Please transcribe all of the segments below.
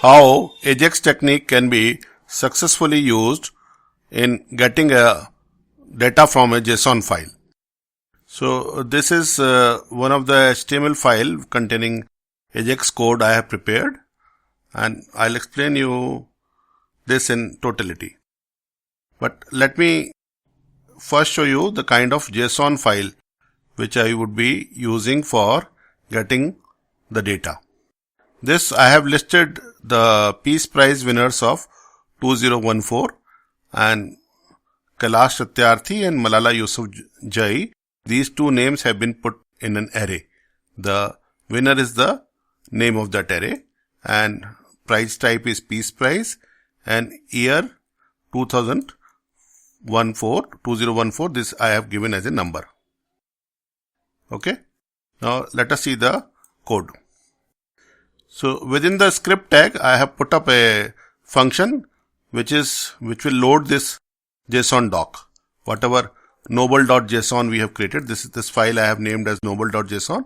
how AJAX technique can be successfully used in getting a data from a JSON file. So this is one of the HTML file containing AJAX code I have prepared, and I'll explain you this in totality. But let me first show you the kind of JSON file which I would be using for getting the data. This I have listed the Peace Prize winners of 2014 and Kailash Satyarthi and Malala Yousafzai. These two names have been put in an array. The winner is the name of that array and prize type is Peace Prize and year 2014, this I have given as a number. Okay. Now let us see the code. So within the script tag, I have put up a function which will load this JSON doc. Whatever noble.json we have created, this file I have named as noble.json,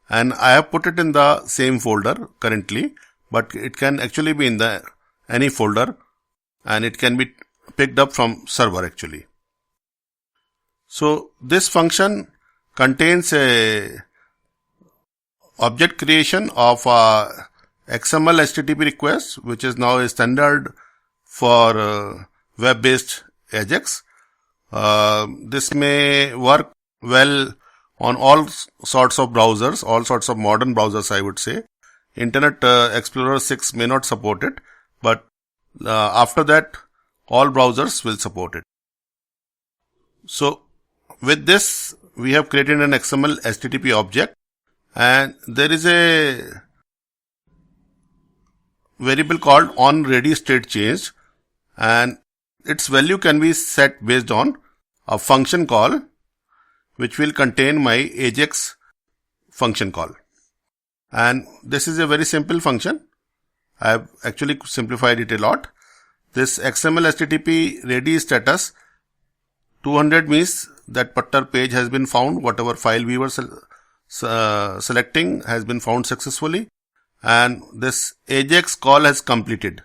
and I have put it in the same folder currently, but it can actually be in the any folder and it can be picked up from server actually. So this function contains a object creation of a XML HTTP request, which is now a standard for web-based AJAX. This may work well on all sorts of browsers, all sorts of modern browsers, I would say. Internet Explorer 6 may not support it, but after that, all browsers will support it. So with this, we have created an XML HTTP object, and there is a variable called onReadyStateChanged, and its value can be set based on a function call which will contain my AJAX function call. And this is a very simple function. I have actually simplified it a lot. This XML HTTP ready status 200 means that particular page has been found, whatever file we were selecting has been found successfully, and this AJAX call has completed.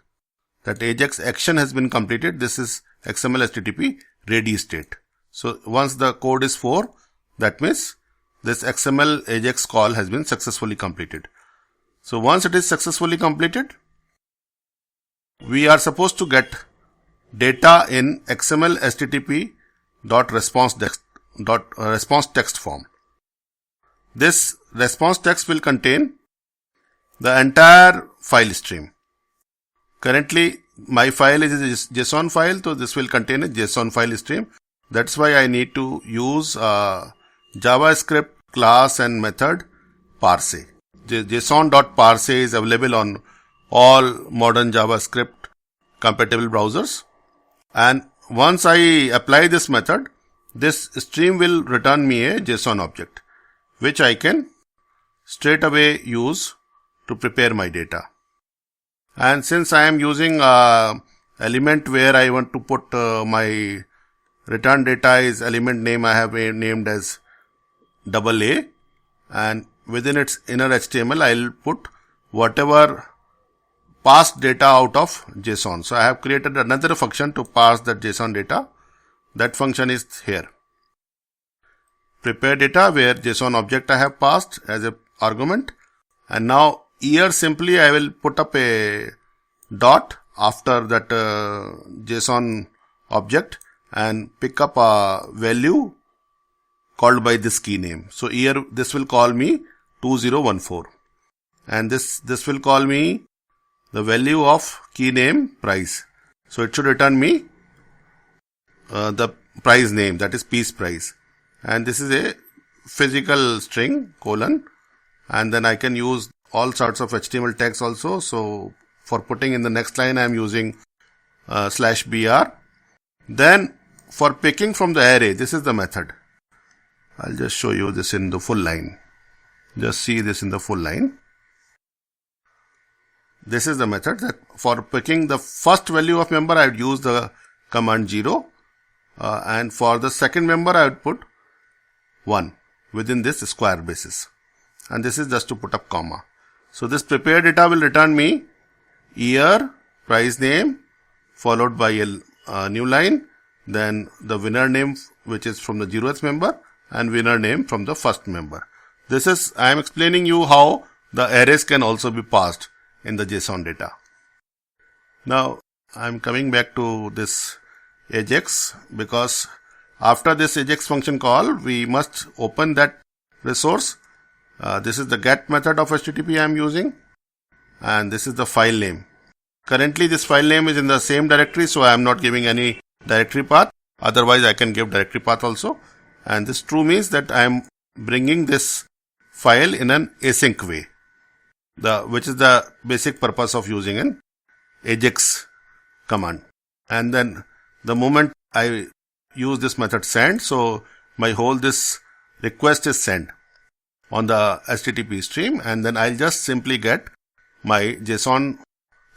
That AJAX action has been completed. This is XML HTTP ready state. So once the code is 4, that means this XML AJAX call has been successfully completed. So once it is successfully completed, we are supposed to get data in XML HTTP response text form. This response text will contain the entire file stream. Currently, my file is a JSON file, so this will contain a JSON file stream. That's why I need to use JavaScript class and method parse. JSON.parse is available on all modern JavaScript compatible browsers. And once I apply this method, this stream will return me a JSON object, which I can straight away use to prepare my data. And since I am using element where I want to put my return data is element name I have named as AA, and within its inner HTML I'll put whatever passed data out of JSON. So I have created another function to pass that JSON data. That function is here. Prepare data where JSON object I have passed as a argument, and now here simply I will put up a dot after that JSON object and pick up a value called by this key name. So here this will call me 2014, and this will call me the value of key name price. So it should return me the prize name, that is Peace Prize, and this is a physical string colon, and then I can use all sorts of HTML tags also. So for putting in the next line I am using /br. Then for picking from the array, this is the method. I'll just show you this in the full line. Just see this in the full line. This is the method that for picking the first value of member I would use the command 0, and for the second member I would put 1 within this square braces, and this is just to put up comma. So this prepared data will return me year, price name, followed by a new line, then the winner name which is from the 0th member and winner name from the first member. This is, I am explaining you how the arrays can also be passed in the JSON data. Now I am coming back to this AJAX, because after this AJAX function call we must open that resource. This is the get method of HTTP I am using, and this is the file name. Currently this file name is in the same directory, so I am not giving any directory path. Otherwise I can give directory path also. And this true means that I am bringing this file in an async way, which is the basic purpose of using an AJAX command. And then the moment I use this method send, so my whole this request is sent on the HTTP stream, and then I'll just simply get my JSON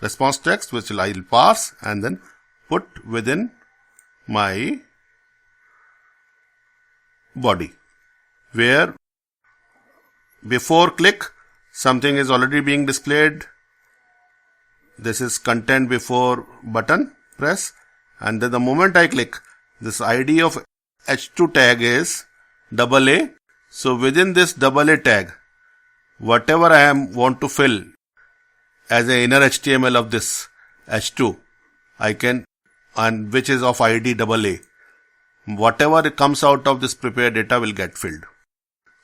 response text, which I'll parse and then put within my body, where before click something is already being displayed. This is content before button press, and then the moment I click, this ID of H2 tag is AA. So within this AA tag, whatever I want to fill as an inner HTML of this H2, I can, and which is of ID AA, whatever comes out of this prepared data will get filled.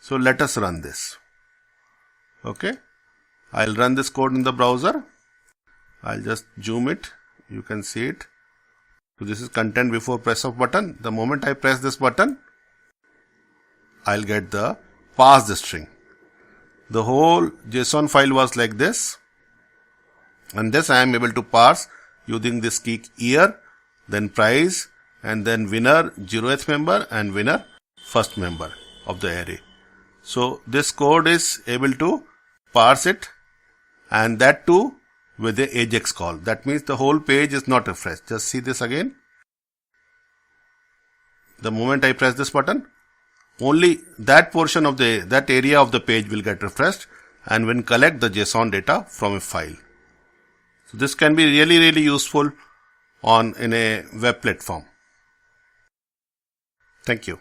So let us run this. Okay, I'll run this code in the browser. I'll just zoom it. You can see it. So this is content before press of button. The moment I press this button, I'll get the parsed string. The whole JSON file was like this, and this I am able to parse using this key year, then price, and then winner 0th member and winner first member of the array. So this code is able to parse it, and that too with the AJAX call. That means the whole page is not refreshed. Just see this again. The moment I press this button, only that portion of that area of the page will get refreshed and will collect the JSON data from a file. So this can be really useful in a web platform. Thank you.